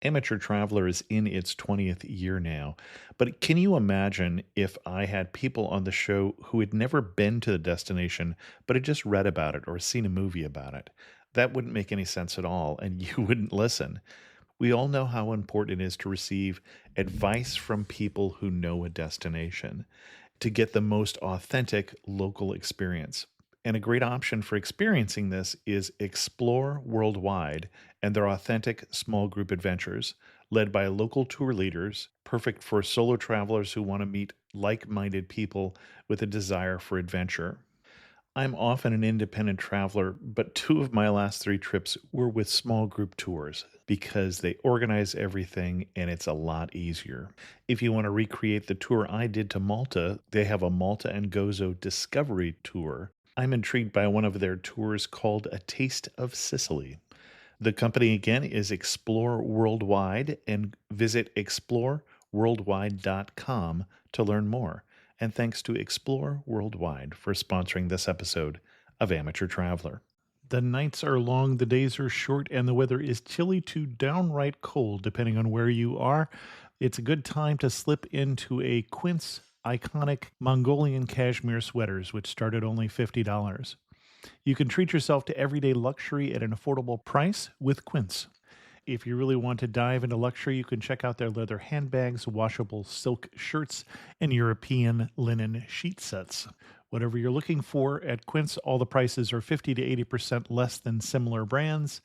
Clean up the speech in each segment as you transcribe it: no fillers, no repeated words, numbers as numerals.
Amateur Traveler is in its 20th year now, but can you imagine if I had people on the show who had never been to the destination, but had just read about it or seen a movie about it? That wouldn't make any sense at all, and you wouldn't listen. We all know how important it is to receive advice from people who know a destination to get the most authentic local experience. And a great option for experiencing this is Explore Worldwide and their authentic small group adventures, led by local tour leaders, perfect for solo travelers who want to meet like minded people with a desire for adventure. I'm often an independent traveler, but two of my last three trips were with small group tours because they organize everything and it's a lot easier. If you want to recreate the tour I did to Malta, they have a Malta and Gozo Discovery Tour. I'm intrigued by one of their tours called A Taste of Sicily. The company again is Explore Worldwide, and visit exploreworldwide.com to learn more. And thanks to Explore Worldwide for sponsoring this episode of Amateur Traveler. The nights are long, the days are short, and the weather is chilly to downright cold, depending on where you are. It's a good time to slip into a Quince iconic Mongolian cashmere sweaters, which start at only $50. You can treat yourself to everyday luxury at an affordable price with Quince. If you really want to dive into luxury, you can check out their leather handbags, washable silk shirts, and European linen sheet sets. Whatever you're looking for at Quince, all the prices are 50 to 80% less than similar brands,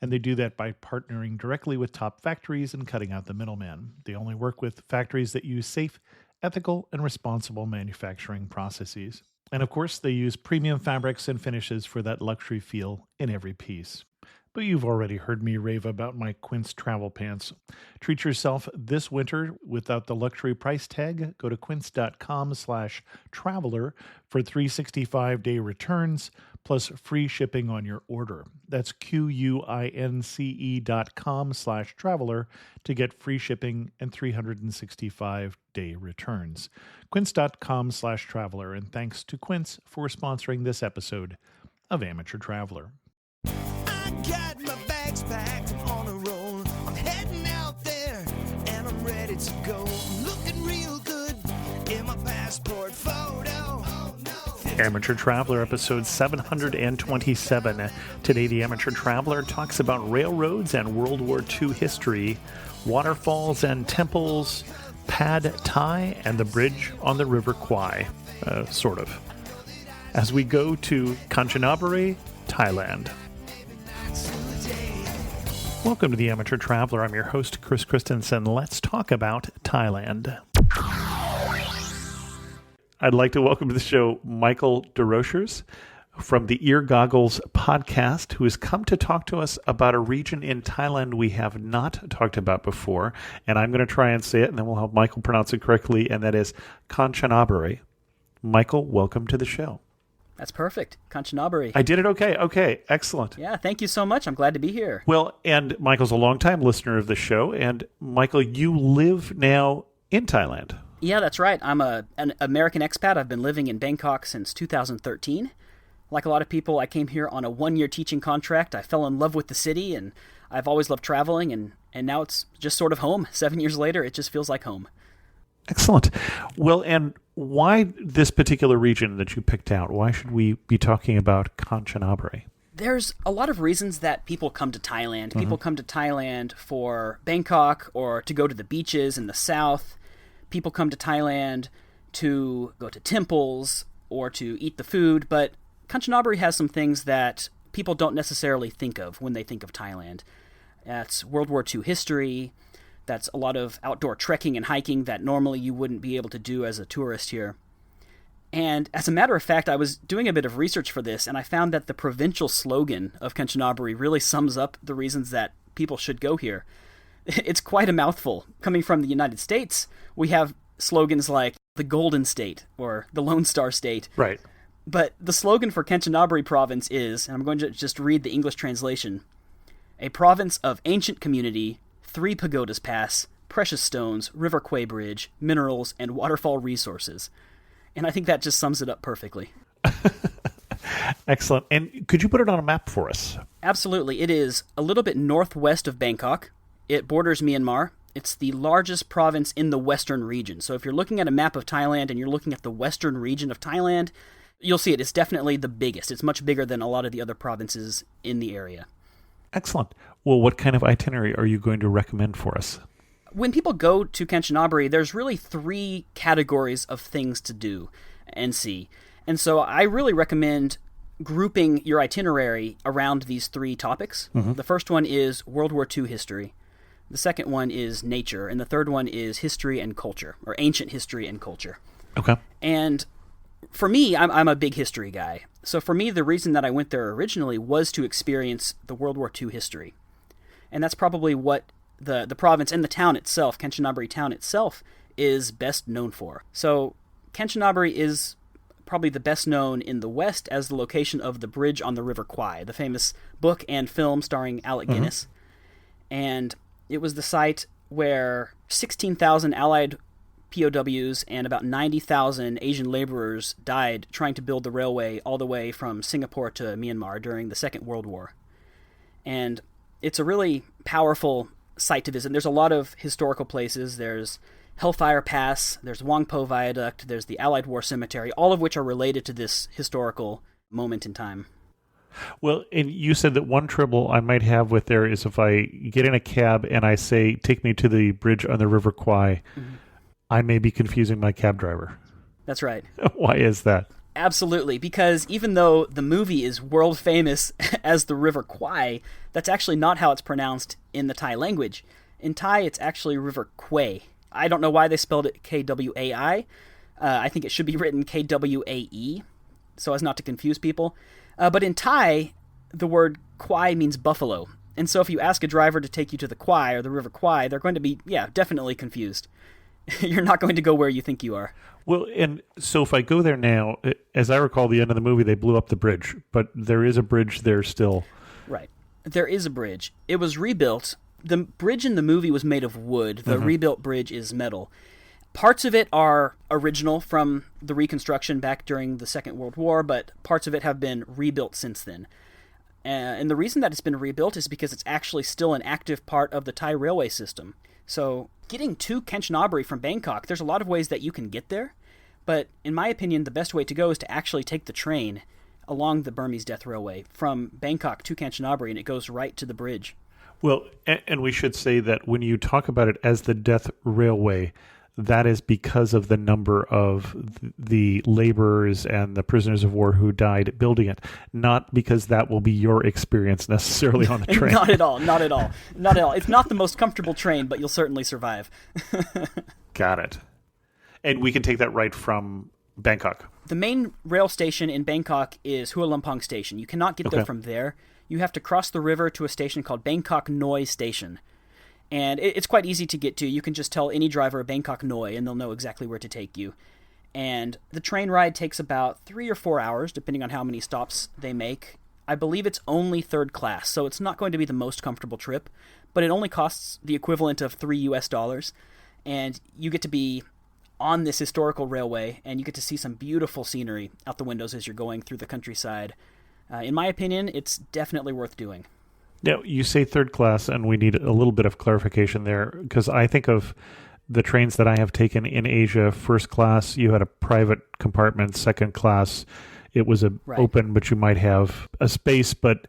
and they do that by partnering directly with top factories and cutting out the middleman. They only work with factories that use safe, ethical, and responsible manufacturing processes. And of course, they use premium fabrics and finishes for that luxury feel in every piece. But you've already heard me rave about my Quince travel pants. Treat yourself this winter without the luxury price tag. Go to quince.com/traveler for 365-day returns plus free shipping on your order. That's QUINCE.com/traveler to get free shipping and 365-day returns. Quince.com/traveler. And thanks to Quince for sponsoring this episode of Amateur Traveler. Got my bags packed, I'm on a roll. I'm heading out there and I'm ready to go. I'm looking real good in my passport photo. Oh, no. Amateur Traveler, episode 727. Today, the Amateur Traveler talks about railroads and World War II history, waterfalls and temples, Pad Thai, and the bridge on the River Kwai, sort of. As we go to Kanchanaburi, Thailand. Welcome to the Amateur Traveler. I'm your host, Chris Christensen. Let's talk about Thailand. I'd like to welcome to the show Michael Desrosiers from the Ear Goggles podcast, who has come to talk to us about a region in Thailand we have not talked about before. And I'm going to try and say it, and then we'll help Michael pronounce it correctly, and that is Kanchanaburi. Michael, welcome to the show. That's perfect. Kanchanaburi. I did it okay. Okay, excellent. Yeah, thank you so much. I'm glad to be here. Well, and Michael's a longtime listener of the show. And Michael, you live now in Thailand. Yeah, that's right. I'm an American expat. I've been living in Bangkok since 2013. Like a lot of people, I came here on a one-year teaching contract. I fell in love with the city, and I've always loved traveling, and now it's just sort of home. 7 years later, it just feels like home. Excellent. Well, and why this particular region that you picked out? Why should we be talking about Kanchanaburi? There's a lot of reasons that people come to Thailand. Mm-hmm. People come to Thailand for Bangkok or to go to the beaches in the south. People come to Thailand to go to temples or to eat the food. But Kanchanaburi has some things that people don't necessarily think of when they think of Thailand. That's World War II history. That's a lot of outdoor trekking and hiking that normally you wouldn't be able to do as a tourist here. And as a matter of fact, I was doing a bit of research for this, and I found that the provincial slogan of Kanchanaburi really sums up the reasons that people should go here. It's quite a mouthful. Coming from the United States, we have slogans like the Golden State or the Lone Star State. Right. But the slogan for Kanchanaburi province is, and I'm going to just read the English translation, a province of ancient community, 3 pagodas pass, precious stones, River Kwai Bridge, minerals, and waterfall resources. And I think that just sums it up perfectly. Excellent. And could you put it on a map for us? Absolutely. It is a little bit northwest of Bangkok. It borders Myanmar. It's the largest province in the western region. So if you're looking at a map of Thailand and you're looking at the western region of Thailand, you'll see it. It's definitely the biggest. It's much bigger than a lot of the other provinces in the area. Excellent. Well, what kind of itinerary are you going to recommend for us? When people go to Kanchanaburi, there's really 3 categories of things to do and see. And so I really recommend grouping your itinerary around these 3 topics. Mm-hmm. The first one is World War II history. The second one is nature. And the third one is history and culture, or ancient history and culture. Okay. And for me, I'm a big history guy. So for me, the reason that I went there originally was to experience the World War II history. And that's probably what the province and the town itself, Kanchanaburi town itself, is best known for. So Kanchanaburi is probably the best known in the West as the location of the bridge on the River Kwai, the famous book and film starring Alec Guinness. And it was the site where 16,000 Allied POWs and about 90,000 Asian laborers died trying to build the railway all the way from Singapore to Myanmar during the Second World War. And it's a really powerful site to visit. There's a lot of historical places. There's Hellfire Pass, there's Wangpo Viaduct, there's the Allied War Cemetery, all of which are related to this historical moment in time. Well, and you said that one trouble I might have with there is if I get in a cab and I say, take me to the bridge on the River Kwai, I may be confusing my cab driver. That's right. Why is that? Absolutely, because even though the movie is world famous as the River Kwai, that's actually not how it's pronounced in the Thai language. In Thai, it's actually River Kwai. I don't know why they spelled it Kwai. I think it should be written Kwae, so as not to confuse people. But in Thai, the word Kwai means buffalo. And so if you ask a driver to take you to the Kwai or the River Kwai, they're going to be, definitely confused. You're not going to go where you think you are. Well, and so if I go there now, as I recall, the end of the movie, they blew up the bridge, but there is a bridge there still. Right. There is a bridge. It was rebuilt. The bridge in the movie was made of wood. The rebuilt bridge is metal. Parts of it are original from the reconstruction back during the Second World War, but parts of it have been rebuilt since then. And the reason that it's been rebuilt is because it's actually still an active part of the Thai railway system. So getting to Kanchanaburi from Bangkok, there's a lot of ways that you can get there, but in my opinion, the best way to go is to actually take the train along the Burmese Death Railway from Bangkok to Kanchanaburi, and it goes right to the bridge. Well, and we should say that when you talk about it as the Death Railway, that is because of the number of the laborers and the prisoners of war who died building it, not because that will be your experience necessarily on the train. Not at all. It's not the most comfortable train, but you'll certainly survive. Got it. And we can take that right from Bangkok. The main rail station in Bangkok is Hua Lamphong Station. You cannot get there from there. You have to cross the river to a station called Bangkok Noi Station. And it's quite easy to get to. You can just tell any driver Bangkok Noi, and they'll know exactly where to take you. And the train ride takes about 3 or 4 hours, depending on how many stops they make. I believe it's only third class, so it's not going to be the most comfortable trip, but it only costs the equivalent of $3. And you get to be on this historical railway, and you get to see some beautiful scenery out the windows as you're going through the countryside. In my opinion, it's definitely worth doing. Now, you say third class, and we need a little bit of clarification there, because I think of the trains that I have taken in Asia, first class, you had a private compartment, second class, it was open, but you might have a space, but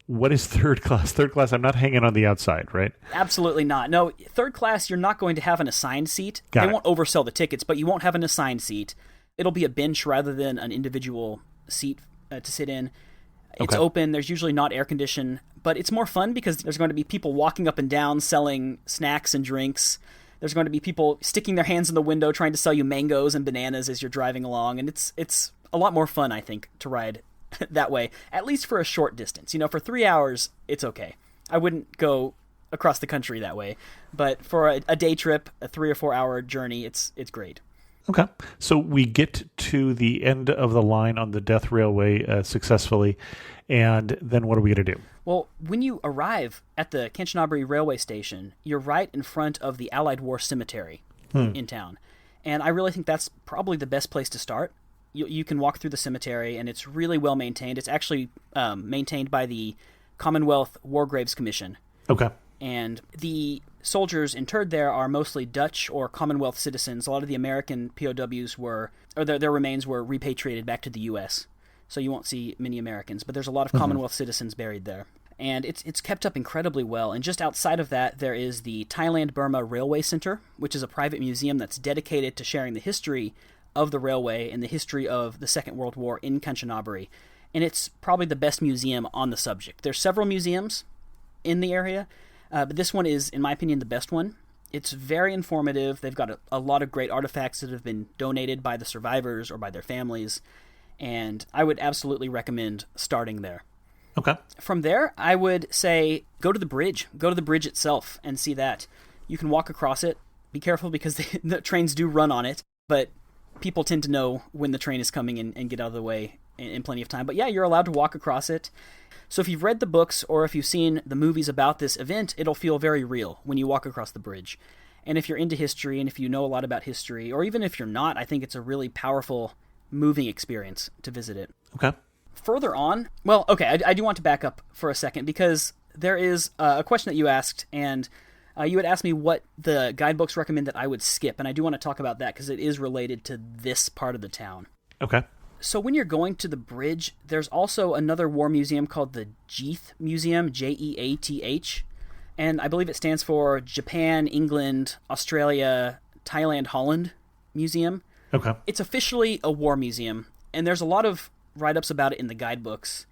what is third class? Third class, I'm not hanging on the outside, right? Absolutely not. No, third class, you're not going to have an assigned seat. They won't oversell the tickets, but you won't have an assigned seat. It'll be a bench rather than an individual seat to sit in. It's open. There's usually not air conditioned, but it's more fun because there's going to be people walking up and down selling snacks and drinks. There's going to be people sticking their hands in the window trying to sell you mangoes and bananas as you're driving along, and it's a lot more fun, I think, to ride that way, at least for a short distance. You know, for 3 hours, it's okay. I wouldn't go across the country that way, but for a day trip, a 3 or 4 hour journey, it's great. Okay. So we get to the end of the line on the Death Railway successfully, and then what are we going to do? Well, when you arrive at the Kanchanaburi railway station, you're right in front of the Allied War Cemetery in town. And I really think that's probably the best place to start. You can walk through the cemetery, and it's really well maintained. It's actually maintained by the Commonwealth War Graves Commission. Okay. And the soldiers interred there are mostly Dutch or Commonwealth citizens. A lot of the American POWs their remains were repatriated back to the U.S., so you won't see many Americans, but there's a lot of Commonwealth citizens buried there. And it's kept up incredibly well. And just outside of that, there is the Thailand-Burma Railway Center, which is a private museum that's dedicated to sharing the history of the railway and the history of the Second World War in Kanchanaburi. And it's probably the best museum on the subject. There's several museums in the area, but this one is, in my opinion, the best one. It's very informative. They've got a lot of great artifacts that have been donated by the survivors or by their families, and I would absolutely recommend starting there. Okay. From there, I would say go to the bridge. Go to the bridge itself and see that. You can walk across it. Be careful because the trains do run on it, but people tend to know when the train is coming and get out of the way in plenty of time. But yeah, you're allowed to walk across it. So if you've read the books or if you've seen the movies about this event, it'll feel very real when you walk across the bridge. And if you're into history and if you know a lot about history, or even if you're not, I think it's a really powerful, moving experience to visit it. Okay. Further on, well, okay, I do want to back up for a second because there is a question that you asked, and you had asked me what the guidebooks recommend that I would skip, and I do want to talk about that because it is related to this part of the town. Okay. So when you're going to the bridge, there's also another war museum called the Jeath Museum, Jeath, and I believe it stands for Japan, England, Australia, Thailand, Holland Museum. Okay. It's officially a war museum, and there's a lot of write-ups about it in the guidebooks,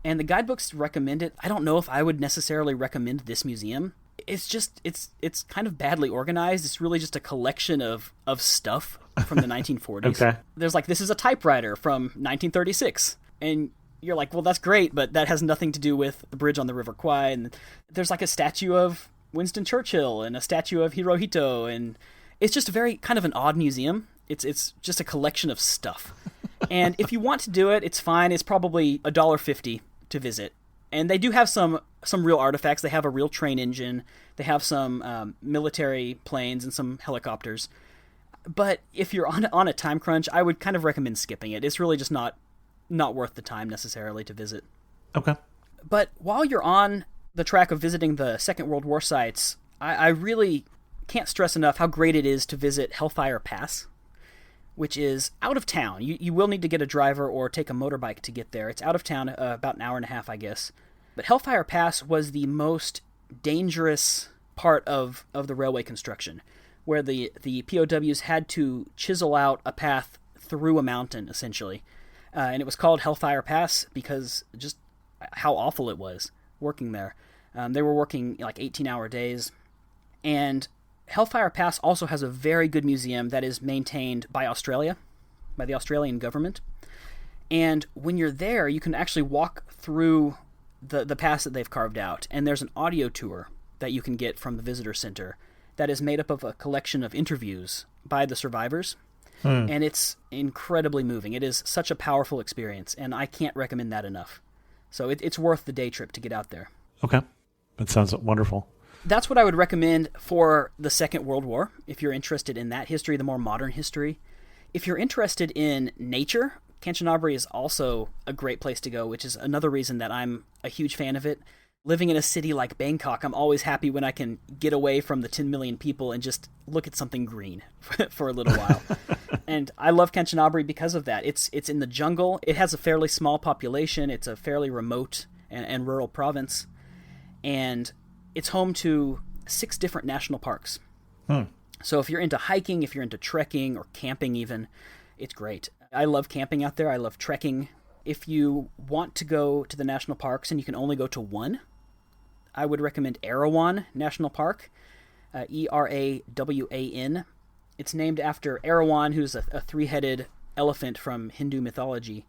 and the guidebooks recommend it. I don't know if I would necessarily recommend this museum. It's just, it's kind of badly organized. It's really just a collection of stuff from the 1940s. Okay. There's like, this is a typewriter from 1936, and you're like, well, that's great, but that has nothing to do with the bridge on the River Kwai. And there's like a statue of Winston Churchill and a statue of Hirohito, and it's just a very kind of an odd museum. It's just a collection of stuff. And if you want to do it, it's fine. It's probably $1.50 to visit. And they do have some real artifacts. They have a real train engine. They have some military planes and some helicopters. But if you're on a time crunch, I would kind of recommend skipping it. It's really just not worth the time necessarily to visit. Okay. But while you're on the track of visiting the Second World War sites, I really can't stress enough how great it is to visit Hellfire Pass, which is out of town. You will need to get a driver or take a motorbike to get there. It's out of town, about an hour and a half, I guess. But Hellfire Pass was the most dangerous part of the railway construction, where the POWs had to chisel out a path through a mountain, essentially. And it was called Hellfire Pass because just how awful it was working there. They were working like 18-hour days. And Hellfire Pass also has a very good museum that is maintained by Australia, by the Australian government. And when you're there, you can actually walk through the pass that they've carved out. And there's an audio tour that you can get from the visitor center that is made up of a collection of interviews by the survivors. And it's incredibly moving. It is such a powerful experience, and I can't recommend that enough. So it's worth the day trip to get out there. Okay. That sounds wonderful. That's what I would recommend for the Second World War, if you're interested in that history, the more modern history. If you're interested in nature, Kanchanaburi is also a great place to go, which is another reason that I'm a huge fan of it. Living in a city like Bangkok, I'm always happy when I can get away from the 10 million people and just look at something green for a little while. And I love Kanchanaburi because of that. It's in the jungle. It has a fairly small population. It's a fairly remote and rural province. And it's home to 6 different national parks. So if you're into hiking, if you're into trekking or camping even, it's great. I love camping out there. I love trekking. If you want to go to the national parks and you can only go to one, I would recommend Erawan National Park, Erawan. It's named after Erawan, who's a 3-headed elephant from Hindu mythology.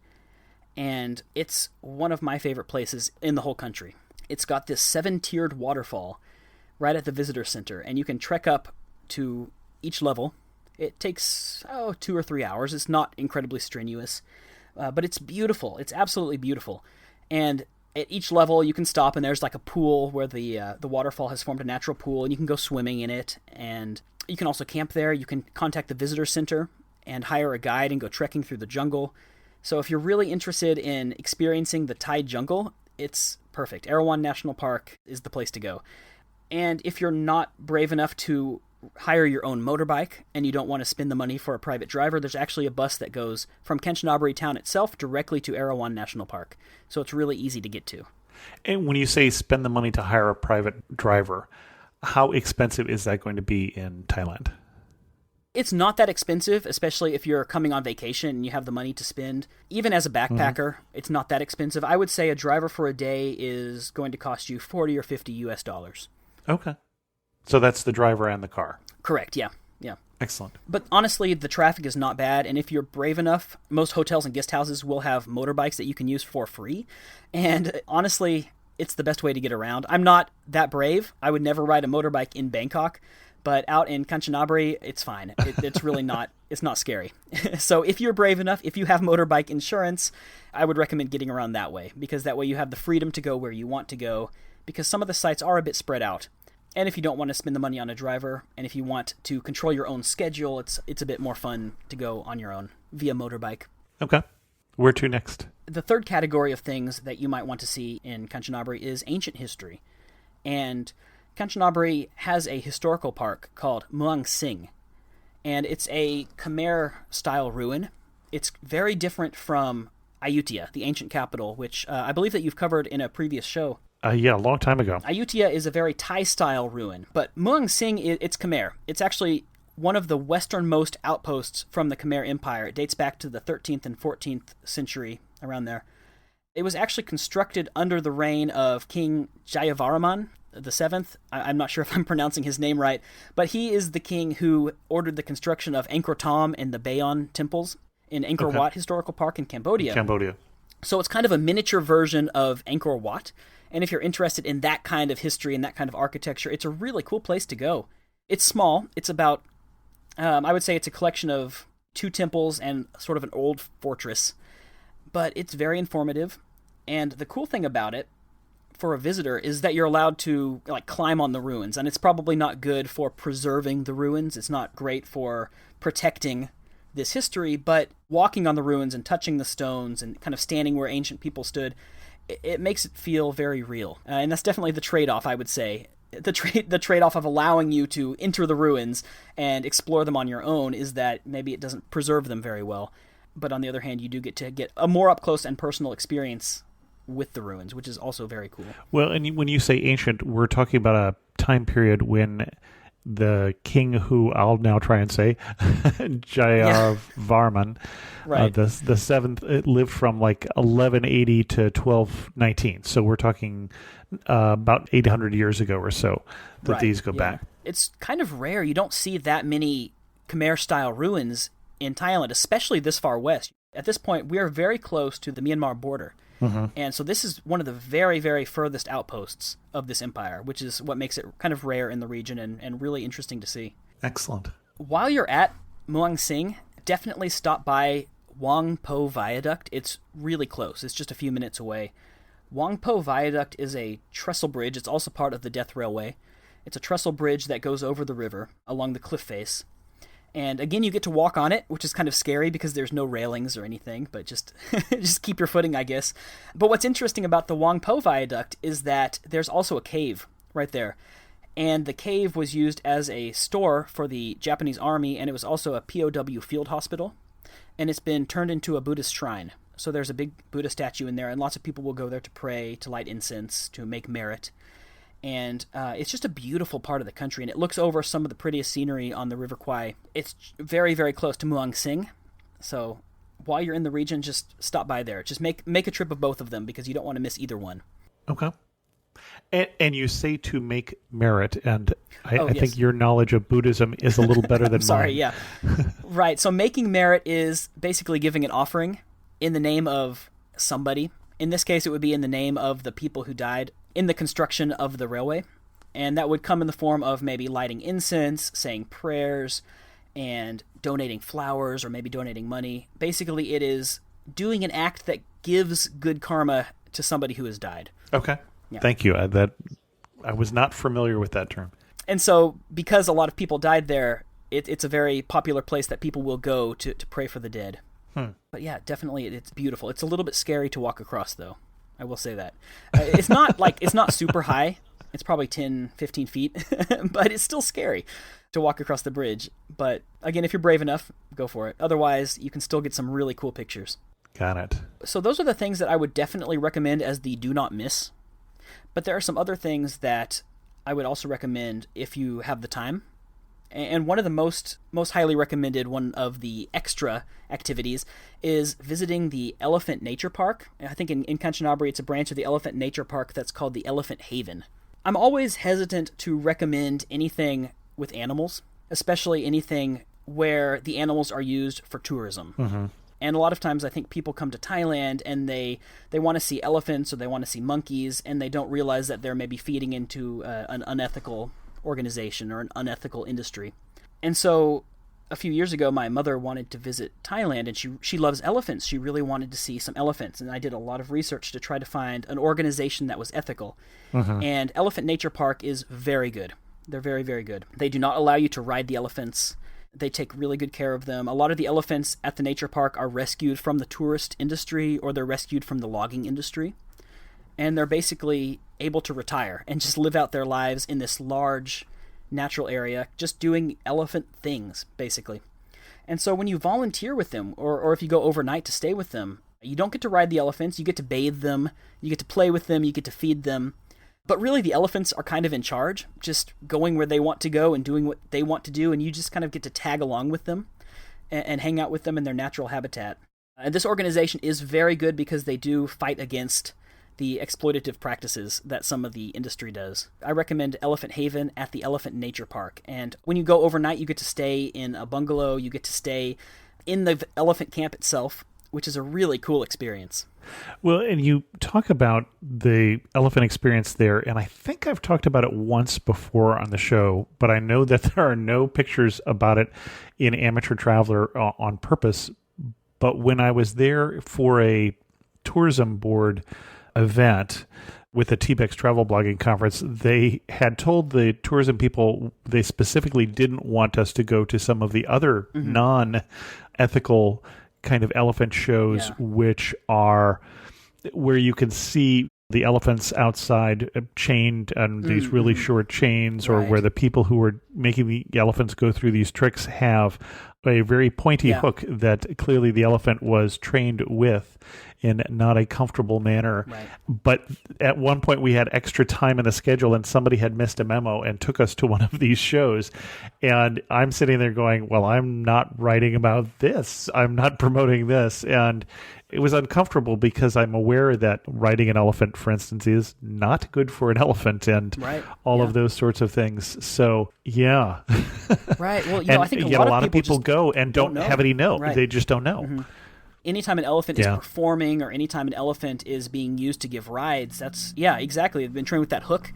And it's one of my favorite places in the whole country. It's got this 7-tiered waterfall right at the visitor center, and you can trek up to each level. It takes 2 or 3 hours. It's not incredibly strenuous, but it's beautiful. It's absolutely beautiful. And at each level, you can stop, and there's like a pool where the waterfall has formed a natural pool, and you can go swimming in it. And you can also camp there. You can contact the visitor center and hire a guide and go trekking through the jungle. So if you're really interested in experiencing the Thai jungle, it's perfect. Erawan National Park is the place to go. And if you're not brave enough to hire your own motorbike and you don't want to spend the money for a private driver, there's actually a bus that goes from Kanchanaburi town itself directly to Erawan National Park. So it's really easy to get to. And when you say spend the money to hire a private driver, how expensive is that going to be in Thailand? It's not that expensive, especially if you're coming on vacation and you have the money to spend. Even as a backpacker, It's not that expensive. I would say a driver for a day is going to cost you 40 or 50 US dollars. Okay. So that's the driver and the car. Correct, yeah. Excellent. But honestly, the traffic is not bad, and if you're brave enough, most hotels and guest houses will have motorbikes that you can use for free. And honestly, it's the best way to get around. I'm not that brave. I would never ride a motorbike in Bangkok, but out in Kanchanaburi, it's fine. It's really not, it's not scary. So if you're brave enough, if you have motorbike insurance, I would recommend getting around that way, because that way you have the freedom to go where you want to go, because some of the sites are a bit spread out. And if you don't want to spend the money on a driver, and if you want to control your own schedule, it's a bit more fun to go on your own via motorbike. Okay. Where to next? The third category of things that you might want to see in Kanchanaburi is ancient history. And Kanchanaburi has a historical park called Muang Sing, and it's a Khmer-style ruin. It's very different from Ayutthaya, the ancient capital, which I believe that you've covered in a previous show. Yeah, a long time ago. Ayutthaya is a very Thai-style ruin, but Muang Sing, it's Khmer. It's actually one of the westernmost outposts from the Khmer Empire. It dates back to the 13th and 14th century, around there. It was actually constructed under the reign of King Jayavarman the Seventh. I'm not sure if I'm pronouncing his name right, but he is the king who ordered the construction of Angkor Thom and the Bayon temples in Angkor Wat Historical Park in Cambodia. So it's kind of a miniature version of Angkor Wat. And if you're interested in that kind of history and that kind of architecture, it's a really cool place to go. It's small. It's about, I would say it's a collection of 2 temples and sort of an old fortress. But it's very informative. And the cool thing about it, for a visitor, is that you're allowed to climb on the ruins. And it's probably not good for preserving the ruins. It's not great for protecting this history. But walking on the ruins and touching the stones and kind of standing where ancient people stood, it makes it feel very real. And that's definitely the trade-off, I would say. The trade-off of allowing you to enter the ruins and explore them on your own is that maybe it doesn't preserve them very well. But on the other hand, you do get to get a more up-close and personal experience with the ruins, which is also very cool. Well, and when you say ancient, we're talking about a time period when the king, who I'll now try and say, Jayavarman, right. The seventh, lived from 1180 to 1219. So we're talking about 800 years ago or so that these go back. It's kind of rare. You don't see that many Khmer-style ruins in Thailand, especially this far west. At this point, we are very close to the Myanmar border. And so this is one of the very, very furthest outposts of this empire, which is what makes it kind of rare in the region and really interesting to see. Excellent. While you're at Muang Sing, definitely stop by Wang Po Viaduct. It's really close. It's just a few minutes away. Wang Po Viaduct is a trestle bridge. It's also part of the Death Railway. It's a trestle bridge that goes over the river along the cliff face. And again, you get to walk on it, which is kind of scary because there's no railings or anything, but just keep your footing, I guess. But what's interesting about the Wang Po Viaduct is that there's also a cave right there. And the cave was used as a store for the Japanese army, and it was also a POW field hospital. And it's been turned into a Buddhist shrine. So there's a big Buddha statue in there, and lots of people will go there to pray, to light incense, to make merit. And it's just a beautiful part of the country, and it looks over some of the prettiest scenery on the River Kwai. It's very, very close to Muang Sing, so while you're in the region, just stop by there. Just make a trip of both of them, because you don't want to miss either one. Okay. And you say to make merit, and I yes. think your knowledge of Buddhism is a little better than Sorry, mine. yeah. Right, so making merit is basically giving an offering in the name of somebody. In this case, it would be in the name of the people who died in the construction of the railway. And that would come in the form of maybe lighting incense, saying prayers, and donating flowers, or maybe donating money. Basically, it is doing an act that gives good karma to somebody who has died. Okay. Yeah. Thank you. I was not familiar with that term. And so, because a lot of people died there, it's a very popular place that people will go to pray for the dead. But yeah, definitely, it's beautiful. It's a little bit scary to walk across, though. I will say that. It's not super high. It's probably 10, 15 feet, but it's still scary to walk across the bridge. But again, if you're brave enough, go for it. Otherwise, you can still get some really cool pictures. Got it. So those are the things that I would definitely recommend as the do not miss. But there are some other things that I would also recommend if you have the time. And one of the most highly recommended, one of the extra activities, is visiting the Elephant Nature Park. I think in Kanchanaburi, it's a branch of the Elephant Nature Park that's called the Elephant Haven. I'm always hesitant to recommend anything with animals, especially anything where the animals are used for tourism. Mm-hmm. And a lot of times I think people come to Thailand and they want to see elephants or they want to see monkeys, and they don't realize that they're maybe feeding into an unethical organization or an unethical industry. And so a few years ago, my mother wanted to visit Thailand, and she loves elephants. She really wanted to see some elephants, and I did a lot of research to try to find an organization that was ethical. And Elephant Nature Park is very good. They're very, very good. They do not allow you to ride the elephants. They take really good care of them. A lot of the elephants at the nature park are rescued from the tourist industry, or they're rescued from the logging industry. And they're basically able to retire and just live out their lives in this large natural area, just doing elephant things, basically. And so when you volunteer with them, or if you go overnight to stay with them, you don't get to ride the elephants, you get to bathe them, you get to play with them, you get to feed them. But really, the elephants are kind of in charge, just going where they want to go and doing what they want to do, and you just kind of get to tag along with them and hang out with them in their natural habitat. And this organization is very good because they do fight against the exploitative practices that some of the industry does. I recommend Elephant Haven at the Elephant Nature Park. And when you go overnight, you get to stay in a bungalow, you get to stay in the elephant camp itself, which is a really cool experience. Well, and you talk about the elephant experience there, and I think I've talked about it once before on the show, but I know that there are no pictures about it in Amateur Traveler on purpose. But when I was there for a tourism board event with the TBEX travel blogging conference, they had told the tourism people they specifically didn't want us to go to some of the other non-ethical kind of elephant shows, which are where you can see the elephants outside chained on these really short chains, or where the people who are making the elephants go through these tricks have a very pointy hook that clearly the elephant was trained with in not a comfortable manner. Right. But at one point we had extra time in the schedule and somebody had missed a memo and took us to one of these shows. And I'm sitting there going, well, I'm not writing about this. I'm not promoting this. And it was uncomfortable because I'm aware that riding an elephant, for instance, is not good for an elephant and all of those sorts of things. So, yeah. Right. Well, and I think a lot of people go and don't have any know. Right. They just don't know. Anytime an elephant is performing, or anytime an elephant is being used to give rides, that's, exactly. They've been trained with that hook,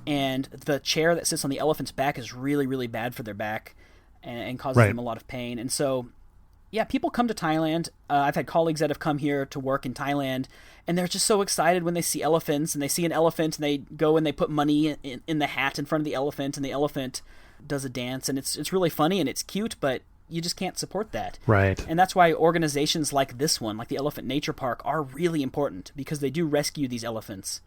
and the chair that sits on the elephant's back is really, really bad for their back and causes them a lot of pain. And so, people come to Thailand. I've had colleagues that have come here to work in Thailand, and they're just so excited when they see elephants, and they see an elephant, and they go and they put money in the hat in front of the elephant, and the elephant does a dance, and it's really funny and it's cute, but you just can't support that. Right. And that's why organizations like this one, like the Elephant Nature Park, are really important, because they do rescue these elephants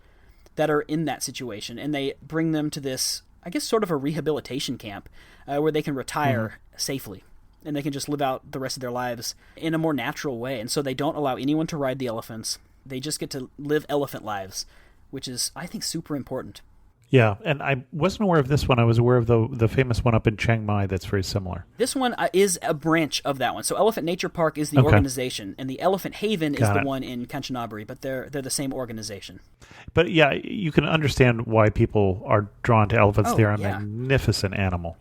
that are in that situation, and they bring them to this, I guess, sort of a rehabilitation camp where they can retire safely, and they can just live out the rest of their lives in a more natural way. And so they don't allow anyone to ride the elephants. They just get to live elephant lives, which is, I think, super important. Yeah, and I wasn't aware of this one. I was aware of the famous one up in Chiang Mai that's very similar. This one is a branch of that one. So Elephant Nature Park is the organization, and the Elephant Haven is the one in Kanchanaburi, but they're the same organization. But yeah, you can understand why people are drawn to elephants. They're a magnificent animal.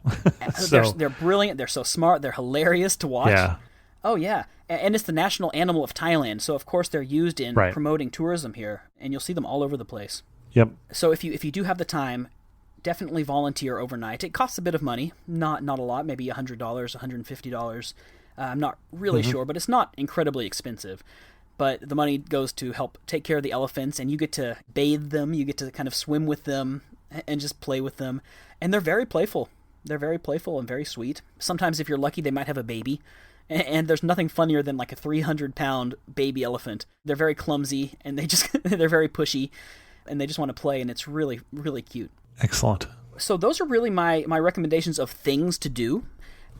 They're brilliant. They're so smart. They're hilarious to watch. Yeah. Oh, yeah. And it's the national animal of Thailand, so of course they're used in promoting tourism here, and you'll see them all over the place. Yep. So if you do have the time, definitely volunteer overnight. It costs a bit of money, not a lot, maybe $100, $150. I'm not really sure, but it's not incredibly expensive. But the money goes to help take care of the elephants, and you get to bathe them, you get to kind of swim with them and just play with them. And they're very playful. They're very playful and very sweet. Sometimes if you're lucky, they might have a baby. And there's nothing funnier than like a 300-pound baby elephant. They're very clumsy, and they're very pushy. and they just want to play, and it's really, really cute. Excellent. So those are really my recommendations of things to do.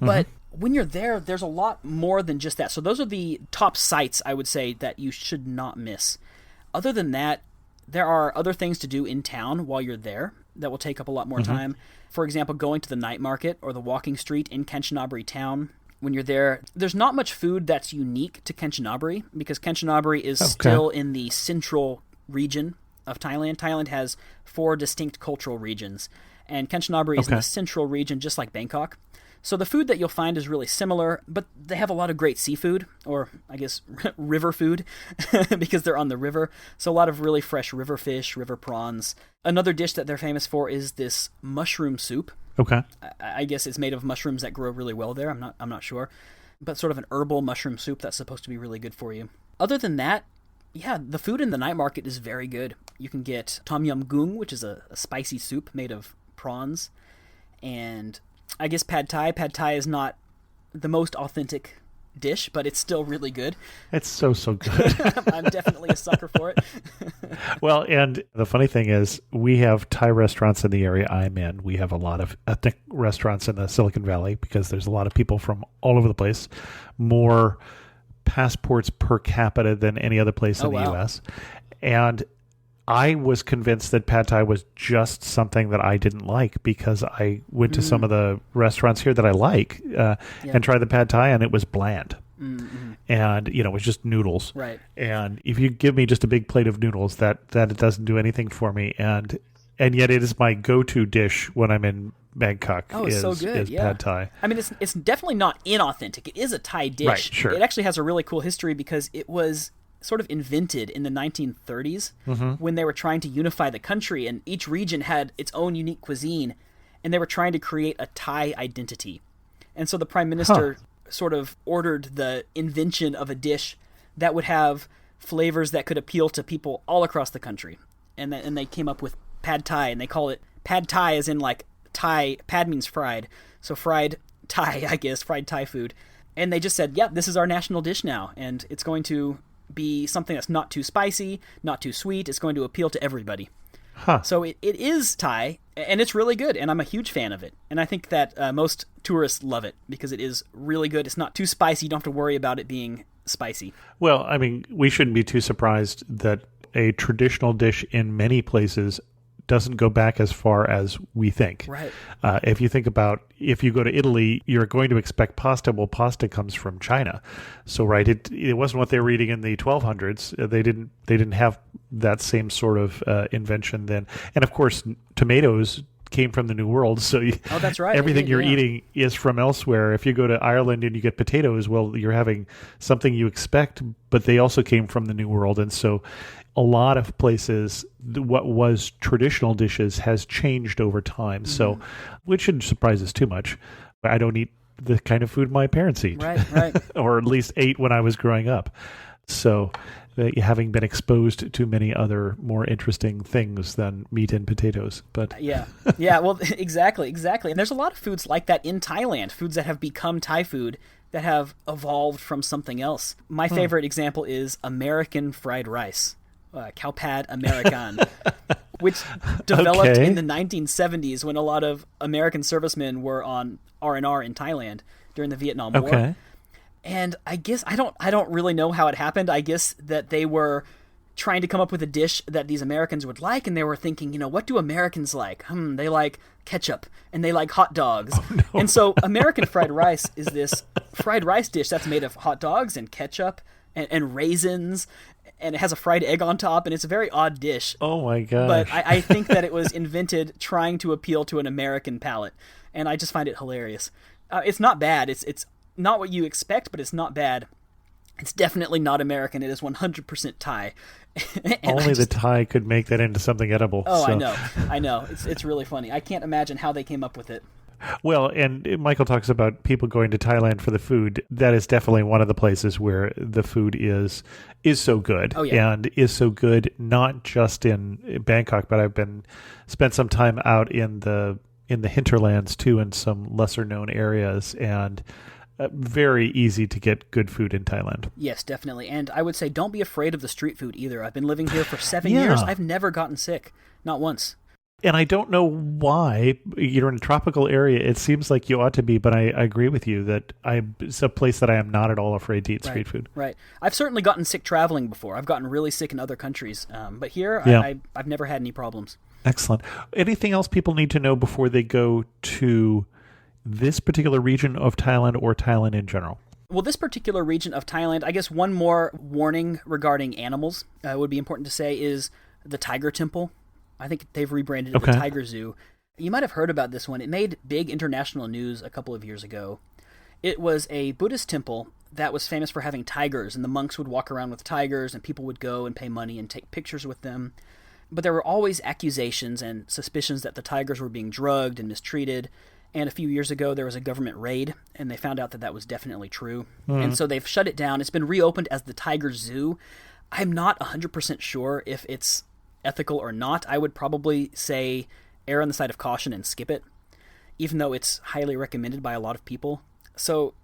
But when you're there, there's a lot more than just that. So those are the top sites, I would say, that you should not miss. Other than that, there are other things to do in town while you're there that will take up a lot more time. For example, going to the night market or the walking street in Kanchanaburi town. When you're there, there's not much food that's unique to Kanchanaburi because Kanchanaburi is still in the central region of Thailand. Thailand has 4 distinct cultural regions, and Kanchanaburi is in the central region, just like Bangkok. So the food that you'll find is really similar, but they have a lot of great seafood, or I guess river food, because they're on the river. So a lot of really fresh river fish, river prawns. Another dish that they're famous for is this mushroom soup. Okay. I guess it's made of mushrooms that grow really well there. I'm not sure, but sort of an herbal mushroom soup that's supposed to be really good for you. Other than that, yeah, the food in the night market is very good. You can get tom yum goong, which is a spicy soup made of prawns, and I guess pad thai. Pad thai is not the most authentic dish, but it's still really good. It's so good. I'm definitely a sucker for it. Well, and the funny thing is, we have Thai restaurants in the area I'm in. We have a lot of ethnic restaurants in the Silicon Valley because there's a lot of people from all over the place. More passports per capita than any other place in the U.S. And I was convinced that pad thai was just something that I didn't like because I went to some of the restaurants here that I like and tried the pad thai, and it was bland. And, it was just noodles. Right. And if you give me just a big plate of noodles, that it doesn't do anything for me. And yet it is my go-to dish when I'm in Bangkok. Oh, it's so good. Is pad thai. I mean, it's definitely not inauthentic. It is a Thai dish. Right, sure. It actually has a really cool history because it was sort of invented in the 1930s when they were trying to unify the country, and each region had its own unique cuisine, and they were trying to create a Thai identity. And so the prime minister sort of ordered the invention of a dish that would have flavors that could appeal to people all across the country. And they came up with pad thai, and they call it pad thai as in like Thai. Pad means fried, so fried Thai, I guess, fried Thai food. And they just said, yeah, this is our national dish now, and it's going to be something that's not too spicy, not too sweet. It's going to appeal to everybody. So it is Thai, and it's really good, and I'm a huge fan of it. And I think that most tourists love it because it is really good. It's not too spicy. You don't have to worry about it being spicy. Well, I mean, we shouldn't be too surprised that a traditional dish in many places doesn't go back as far as we think. Right. If you think about, if you go to Italy, you're going to expect pasta. Well, pasta comes from China. So, right, it wasn't what they were eating in the 1200s. They didn't have that same sort of invention then. And of course, tomatoes came from the New World. So that's right. Everything you're eating is from elsewhere. If you go to Ireland and you get potatoes, well, you're having something you expect, but they also came from the New World. And so a lot of places, what was traditional dishes has changed over time. So, which shouldn't surprise us too much. I don't eat the kind of food my parents eat. Right. Or at least ate when I was growing up. So, having been exposed to many other more interesting things than meat and potatoes. But yeah, well, exactly. And there's a lot of foods like that in Thailand, foods that have become Thai food that have evolved from something else. My favorite example is American fried rice. Khao pad American, which developed in the 1970s when a lot of American servicemen were on R&R in Thailand during the Vietnam War. And I guess I don't really know how it happened. I guess that they were trying to come up with a dish that these Americans would like, and they were thinking, what do Americans like? They like ketchup, and they like hot dogs. Oh, no. And so American fried rice is this fried rice dish that's made of hot dogs and ketchup and raisins, and it has a fried egg on top, and it's a very odd dish. Oh my gosh. But I think that it was invented trying to appeal to an American palate, and I just find it hilarious. It's not bad. It's not what you expect, but it's not bad. It's definitely not American. It is 100% Thai. Only the Thai could make that into something edible. Oh, so. I know. It's really funny. I can't imagine how they came up with it. Well, and Michael talks about people going to Thailand for the food. That is definitely one of the places where the food is so good. Oh, yeah. And is so good not just in Bangkok, but I've spent some time out in the hinterlands too, in some lesser known areas, and very easy to get good food in Thailand. Yes, definitely. And I would say don't be afraid of the street food either. I've been living here for 7 Yeah. years. I've never gotten sick. Not once. And I don't know why. You're in a tropical area. It seems like you ought to be, but I agree with you that it's a place that I am not at all afraid to eat street food. Right. I've certainly gotten sick traveling before. I've gotten really sick in other countries. But here, Yeah. I've never had any problems. Excellent. Anything else people need to know before they go to this particular region of Thailand or Thailand in general? Well, this particular region of Thailand, I guess one more warning regarding animals would be important to say is the Tiger Temple. I think they've rebranded it the Tiger Zoo. You might have heard about this one. It made big international news a couple of years ago. It was a Buddhist temple that was famous for having tigers, and the monks would walk around with tigers, and people would go and pay money and take pictures with them. But there were always accusations and suspicions that the tigers were being drugged and mistreated. And a few years ago, there was a government raid, and they found out that that was definitely true. And so they've shut it down. It's been reopened as the Tiger Zoo. I'm not 100% sure if it's ethical or not. I would probably say err on the side of caution and skip it, even though it's highly recommended by a lot of people. So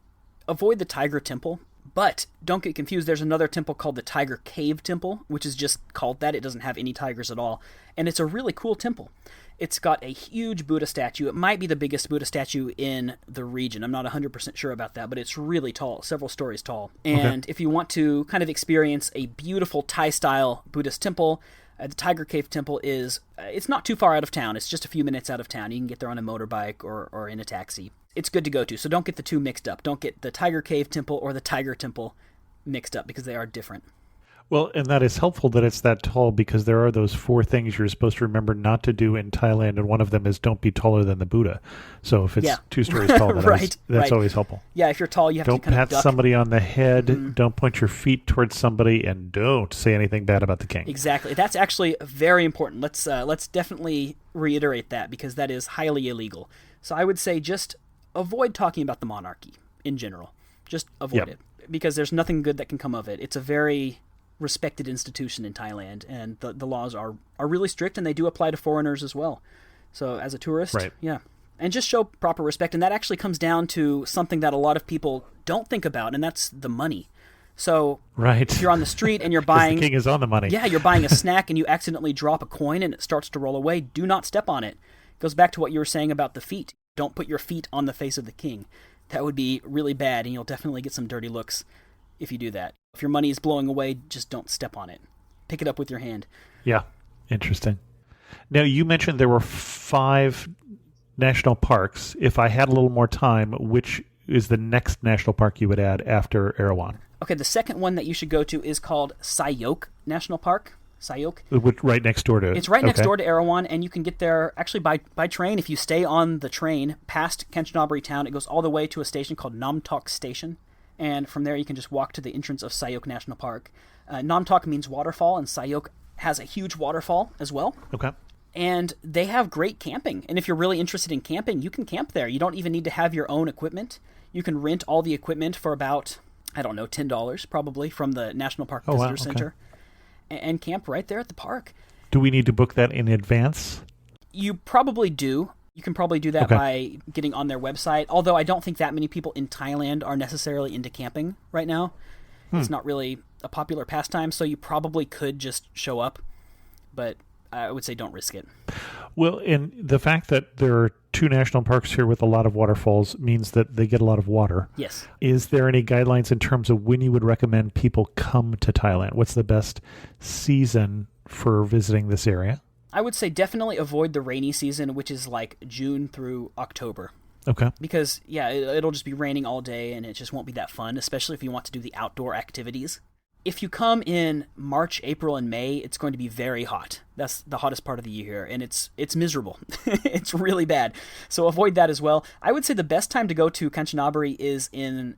avoid the Tiger Temple, but don't get confused. There's another temple called the Tiger Cave Temple, which is just called that. It doesn't have any tigers at all, and it's a really cool temple. It's got a huge Buddha statue. It might be the biggest Buddha statue in the region. I'm not 100% sure about that, but it's really tall, several stories tall. And if you want to kind of experience a beautiful Thai-style Buddhist temple, the Tiger Cave Temple is, it's not too far out of town. It's just a few minutes out of town. You can get there on a motorbike or in a taxi. It's good to go to, so don't get the two mixed up. Don't get the Tiger Cave Temple or the Tiger Temple mixed up because they are different. Well, and that is helpful that it's that tall because there are those 4 things you're supposed to remember not to do in Thailand, and one of them is don't be taller than the Buddha. So if it's 2 stories tall, that's always helpful. Yeah, if you're tall, you have don't to kind of pat duck. somebody on the head, don't point your feet towards somebody, and don't say anything bad about the king. Exactly. That's actually very important. Let's definitely reiterate that because that is highly illegal. So I would say just avoid talking about the monarchy in general. Just avoid it because there's nothing good that can come of it. It's a very respected institution in Thailand, and the laws are really strict, and they do apply to foreigners as well. So as a tourist, and just show proper respect. And that actually comes down to something that a lot of people don't think about, and that's the money. So if you're on the street and you're buying... the king is on the money. Yeah, you're buying a snack and you accidentally drop a coin and it starts to roll away, do not step on it. It goes back to what you were saying about the feet. Don't put your feet on the face of the king. That would be really bad, and you'll definitely get some dirty looks if you do that. If your money is blowing away, just don't step on it. Pick it up with your hand. Yeah, interesting. Now, you mentioned there were 5 national parks. If I had a little more time, which is the next national park you would add after Erawan? Okay, the second one that you should go to is called Sayok National Park. Sayok. Right next door to it. It's right next door to Erawan, and you can get there actually by train. If you stay on the train past Kanchanaburi town, it goes all the way to a station called Namtok Station. And from there, you can just walk to the entrance of Sayok National Park. Namtok means waterfall, and Sayok has a huge waterfall as well. Okay. And they have great camping. And if you're really interested in camping, you can camp there. You don't even need to have your own equipment. You can rent all the equipment for about, I don't know, $10 probably from the National Park Visitor Center. And camp right there at the park. Do we need to book that in advance? You probably do. You can probably do that by getting on their website, although I don't think that many people in Thailand are necessarily into camping right now. It's not really a popular pastime, so you probably could just show up, but I would say don't risk it. Well, and the fact that there are 2 national parks here with a lot of waterfalls means that they get a lot of water. Yes. Is there any guidelines in terms of when you would recommend people come to Thailand? What's the best season for visiting this area? I would say definitely avoid the rainy season, which is like June through October. Okay. Because, it'll just be raining all day, and it just won't be that fun, especially if you want to do the outdoor activities. If you come in March, April, and May, it's going to be very hot. That's the hottest part of the year, and it's miserable. It's really bad. So avoid that as well. I would say the best time to go to Kanchanaburi is in,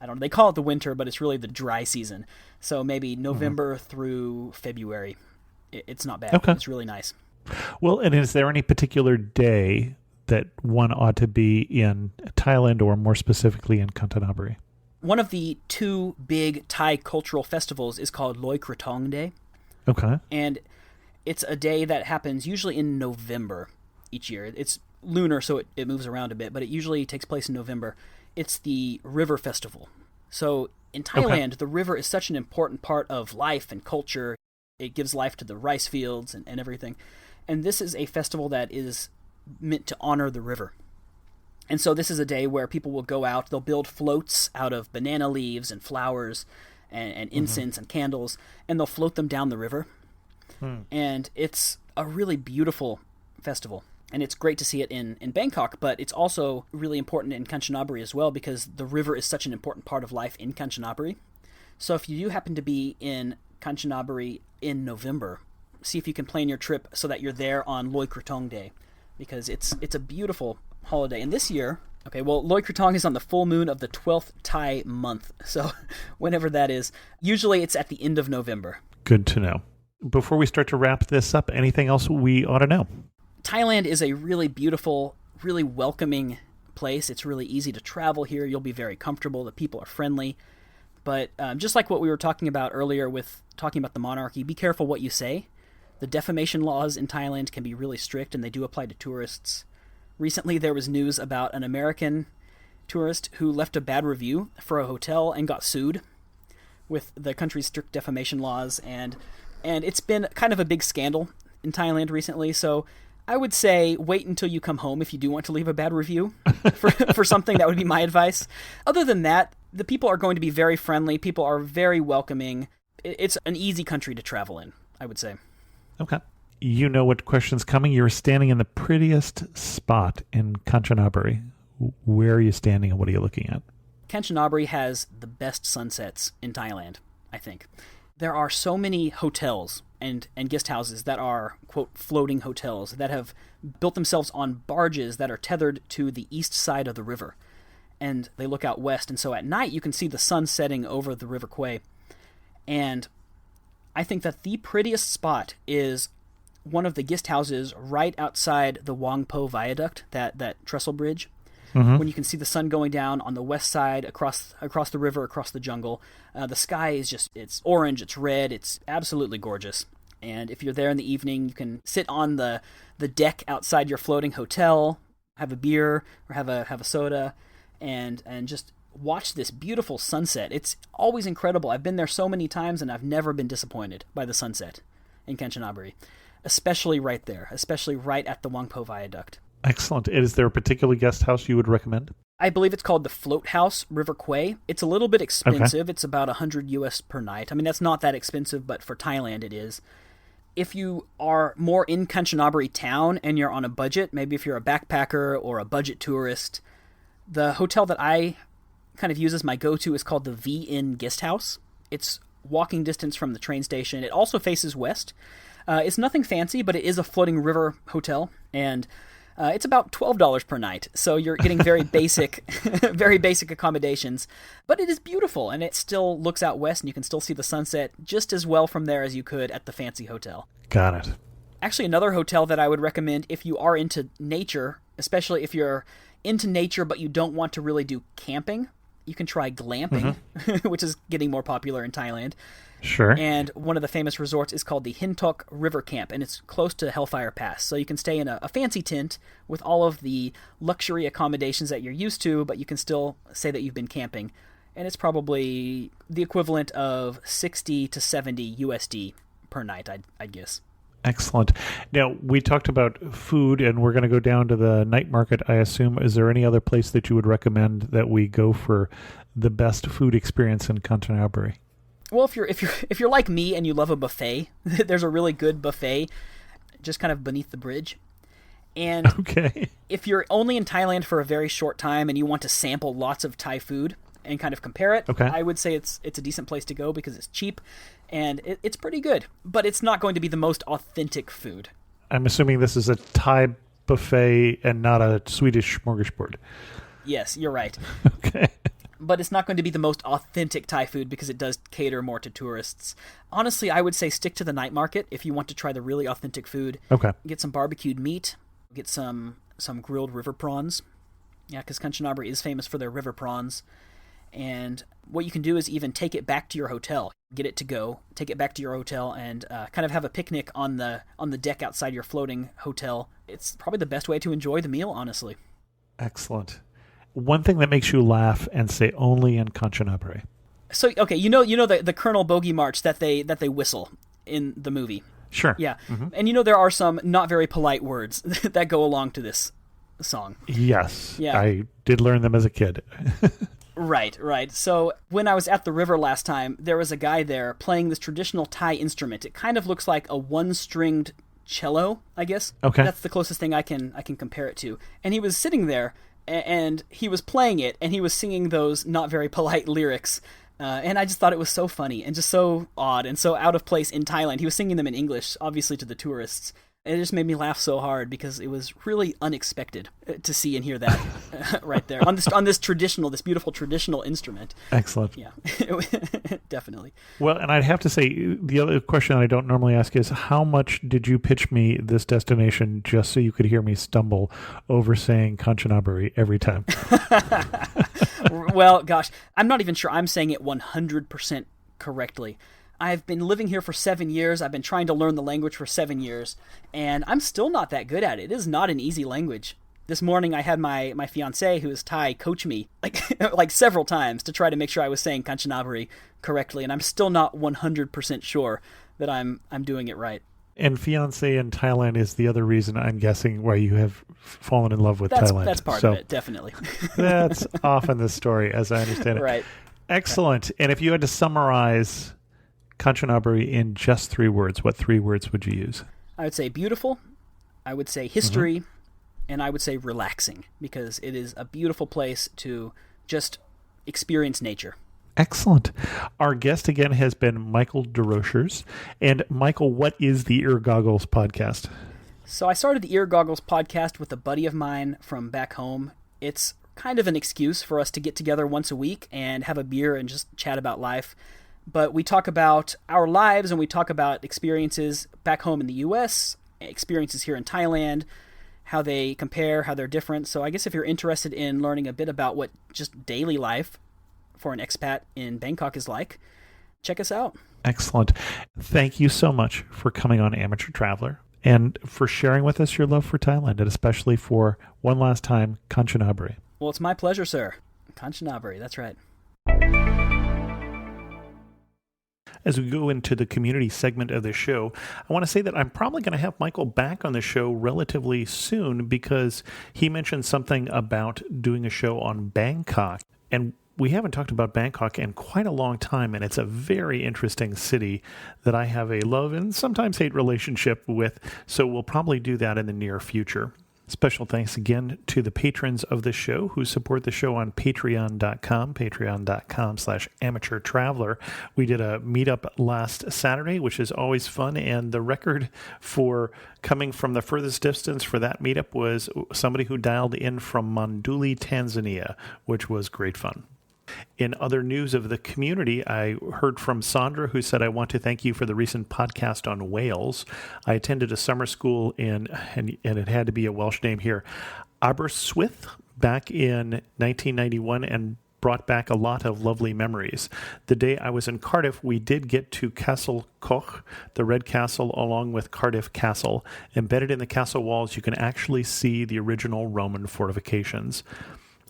I don't know, they call it the winter, but it's really the dry season. So maybe November through February. It's not bad. Okay. It's really nice. Well, and is there any particular day that one ought to be in Thailand, or more specifically in Kanchanaburi? One of the 2 big Thai cultural festivals is called Loi Krathong Day. Okay. And it's a day that happens usually in November each year. It's lunar, so it moves around a bit, but it usually takes place in November. It's the River Festival. So in Thailand, the river is such an important part of life and culture. It gives life to the rice fields and everything. And this is a festival that is meant to honor the river. And so this is a day where people will go out, they'll build floats out of banana leaves and flowers and incense and candles, and they'll float them down the river. And it's a really beautiful festival. And it's great to see it in Bangkok, but it's also really important in Kanchanaburi as well, because the river is such an important part of life in Kanchanaburi. So if you do happen to be in Kanchanaburi in November, see if you can plan your trip so that you're there on Loy Krathong Day, because it's a beautiful holiday. And this year, Loy Krathong is on the full moon of the 12th Thai month, so whenever that is. Usually it's at the end of November. Good to know. Before we start to wrap this up, anything else we ought to know? Thailand is a really beautiful, really welcoming place. It's really easy to travel here. You'll be very comfortable. The people are friendly. But just like what we were talking about earlier with talking about the monarchy, be careful what you say. The defamation laws in Thailand can be really strict, and they do apply to tourists. Recently, there was news about an American tourist who left a bad review for a hotel and got sued with the country's strict defamation laws, and it's been kind of a big scandal in Thailand recently, so I would say wait until you come home if you do want to leave a bad review for something. That would be my advice. Other than that, the people are going to be very friendly. People are very welcoming. It's an easy country to travel in, I would say. Okay. You know what question's coming. You're standing in the prettiest spot in Kanchanaburi. Where are you standing and what are you looking at? Kanchanaburi has the best sunsets in Thailand, I think. There are so many hotels and guest houses that are, quote, floating hotels that have built themselves on barges that are tethered to the east side of the river. And they look out west, and so at night you can see the sun setting over the River Kwai. And I think that the prettiest spot is one of the guest houses right outside the Wang Po Viaduct, that trestle bridge, when you can see the sun going down on the west side across the river, across the jungle. The sky is it's orange, it's red, it's absolutely gorgeous. And if you're there in the evening, you can sit on the deck outside your floating hotel, have a beer or have a soda, and just watch this beautiful sunset. It's always incredible. I've been there so many times, and I've never been disappointed by the sunset in Kanchanaburi, especially right there, especially right at the Wangpo Viaduct. Excellent. Is there a particular guest house you would recommend? I believe it's called the Float House River Kwai. It's a little bit expensive. It's about $100 US per night. I mean, that's not that expensive, but for Thailand it is. If you are more in Kanchanaburi town and you're on a budget, maybe if you're a backpacker or a budget tourist, the hotel that I kind of use as my go-to is called the V-Inn Guest House. It's walking distance from the train station. It also faces west. It's nothing fancy, but it is a floating river hotel, and it's about $12 per night. So you're getting very basic, very basic accommodations, but it is beautiful, and it still looks out west, and you can still see the sunset just as well from there as you could at the fancy hotel. Got it. Actually, another hotel that I would recommend if you are into nature, especially if you're into nature but you don't want to really do camping, you can try glamping, which is getting more popular in Thailand. Sure. And one of the famous resorts is called the Hintok River Camp, and it's close to Hellfire Pass. So you can stay in a fancy tent with all of the luxury accommodations that you're used to, but you can still say that you've been camping. And it's probably the equivalent of 60 to 70 USD per night, I'd guess. Excellent. Now, we talked about food, and we're going to go down to the night market, I assume. Is there any other place that you would recommend that we go for the best food experience in Kanchanaburi? Well, if you're like me and you love a buffet, there's a really good buffet just kind of beneath the bridge. And if you're only in Thailand for a very short time and you want to sample lots of Thai food and kind of compare it, I would say it's a decent place to go because it's cheap and it's pretty good. But it's not going to be the most authentic food. I'm assuming this is a Thai buffet and not a Swedish smorgasbord. Yes, you're right. Okay. But it's not going to be the most authentic Thai food because it does cater more to tourists. Honestly, I would say stick to the night market if you want to try the really authentic food. Okay. Get some barbecued meat. Get some grilled river prawns. Yeah, because Kanchanaburi is famous for their river prawns. And what you can do is even take it back to your hotel, get it to go, take it back to your hotel, and kind of have a picnic on the deck outside your floating hotel. It's probably the best way to enjoy the meal, honestly. Excellent. One thing that makes you laugh and say only in Kanchanaburi. So okay, you know the Colonel Bogey March that they whistle in the movie. Sure. Yeah, and there are some not very polite words that go along to this song. Yes. Yeah. I did learn them as a kid. Right. So when I was at the river last time, there was a guy there playing this traditional Thai instrument. It kind of looks like a one-stringed cello, I guess. Okay. That's the closest thing I can compare it to. And he was sitting there, and he was playing it, and he was singing those not very polite lyrics. And I just thought it was so funny and just so odd and so out of place in Thailand. He was singing them in English, obviously to the tourists. And it just made me laugh so hard because it was really unexpected to see and hear that right there on this beautiful traditional instrument. Excellent. Yeah, definitely. Well, and I'd have to say, the other question I don't normally ask is, how much did you pitch me this destination just so you could hear me stumble over saying Kanchanaburi every time? Well, gosh, I'm not even sure I'm saying it 100% correctly. I've been living here for 7 years. I've been trying to learn the language for 7 years, and I'm still not that good at it. It is not an easy language. This morning I had my fiancé, who is Thai, coach me like several times to try to make sure I was saying Kanchanaburi correctly, and I'm still not 100% sure that I'm doing it right. And fiancé in Thailand is the other reason, I'm guessing, why you have fallen in love with Thailand. That's part of it, definitely. That's often the story, as I understand it. Right. Excellent. And if you had to summarize Kanchanaburi in just 3 words, what 3 words would you use? I would say beautiful, I would say history, and I would say relaxing, because it is a beautiful place to just experience nature. Excellent. Our guest again has been Michael Desrosiers. And Michael, what is the Ear Goggles podcast? So I started the Ear Goggles podcast with a buddy of mine from back home. It's kind of an excuse for us to get together once a week and have a beer and just chat about life. But we talk about our lives, and we talk about experiences back home in the U.S., experiences here in Thailand, how they compare, how they're different. So I guess if you're interested in learning a bit about what just daily life for an expat in Bangkok is like, check us out. Excellent. Thank you so much for coming on Amateur Traveler and for sharing with us your love for Thailand, and especially for, one last time, Kanchanaburi. Well, it's my pleasure, sir. Kanchanaburi, that's right. As we go into the community segment of the show, I want to say that I'm probably going to have Michael back on the show relatively soon, because he mentioned something about doing a show on Bangkok. And we haven't talked about Bangkok in quite a long time, and it's a very interesting city that I have a love and sometimes hate relationship with, so we'll probably do that in the near future. Special thanks again to the patrons of the show who support the show on patreon.com/amateurtraveler. We did a meetup last Saturday, which is always fun, and the record for coming from the furthest distance for that meetup was somebody who dialed in from Monduli, Tanzania, which was great fun. In other news of the community, I heard from Sandra, who said, "I want to thank you for the recent podcast on Wales. I attended a summer school and it had to be a Welsh name here, Aberystwyth, back in 1991, and brought back a lot of lovely memories. The day I was in Cardiff, we did get to Castle Coch, the Red Castle, along with Cardiff Castle. Embedded in the castle walls, you can actually see the original Roman fortifications.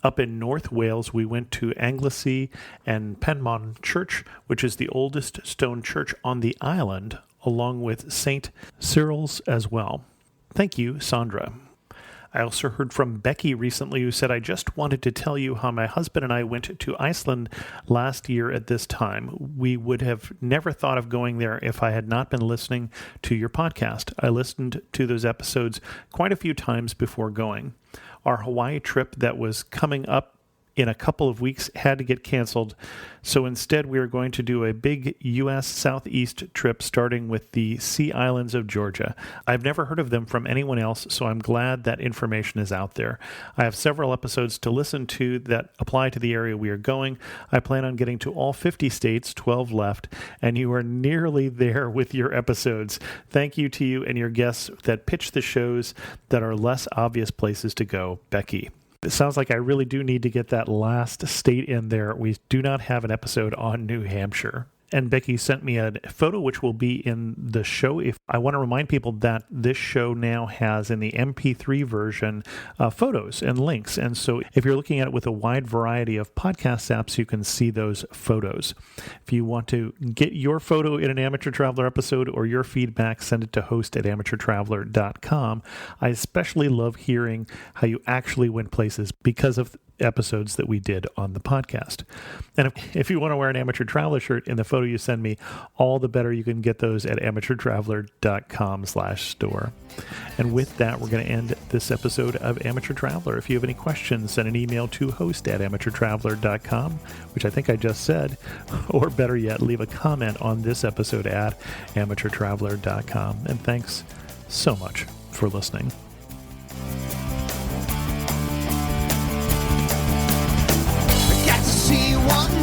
Up in North Wales, we went to Anglesey and Penmon Church, which is the oldest stone church on the island, along with St. Cyril's as well." Thank you, Sandra. I also heard from Becky recently, who said, "I just wanted to tell you how my husband and I went to Iceland last year at this time. We would have never thought of going there if I had not been listening to your podcast. I listened to those episodes quite a few times before going. Our Hawaii trip that was coming up in a couple of weeks had to get canceled, so instead we are going to do a big U.S. Southeast trip starting with the Sea Islands of Georgia. I've never heard of them from anyone else, so I'm glad that information is out there. I have several episodes to listen to that apply to the area we are going. I plan on getting to all 50 states, 12 left, and you are nearly there with your episodes. Thank you to you and your guests that pitch the shows that are less obvious places to go. Becky." It sounds like I really do need to get that last state in there. We do not have an episode on New Hampshire. And Becky sent me a photo which will be in the show. If I want to remind people that this show now has in the MP3 version photos and links. And so if you're looking at it with a wide variety of podcast apps, you can see those photos. If you want to get your photo in an Amateur Traveler episode or your feedback, send it to host@amateurtraveler.com. I especially love hearing how you actually went places because of episodes that we did on the podcast. And if you want to wear an Amateur Traveler shirt in the photo you send me, all the better. You can get those at amateurtraveler.com/store. And with that, we're going to end this episode of Amateur Traveler. If you have any questions, send an email to host@amateurtraveler.com, which I think I just said, or better yet, leave a comment on this episode at amateurtraveler.com. And thanks so much for listening. See one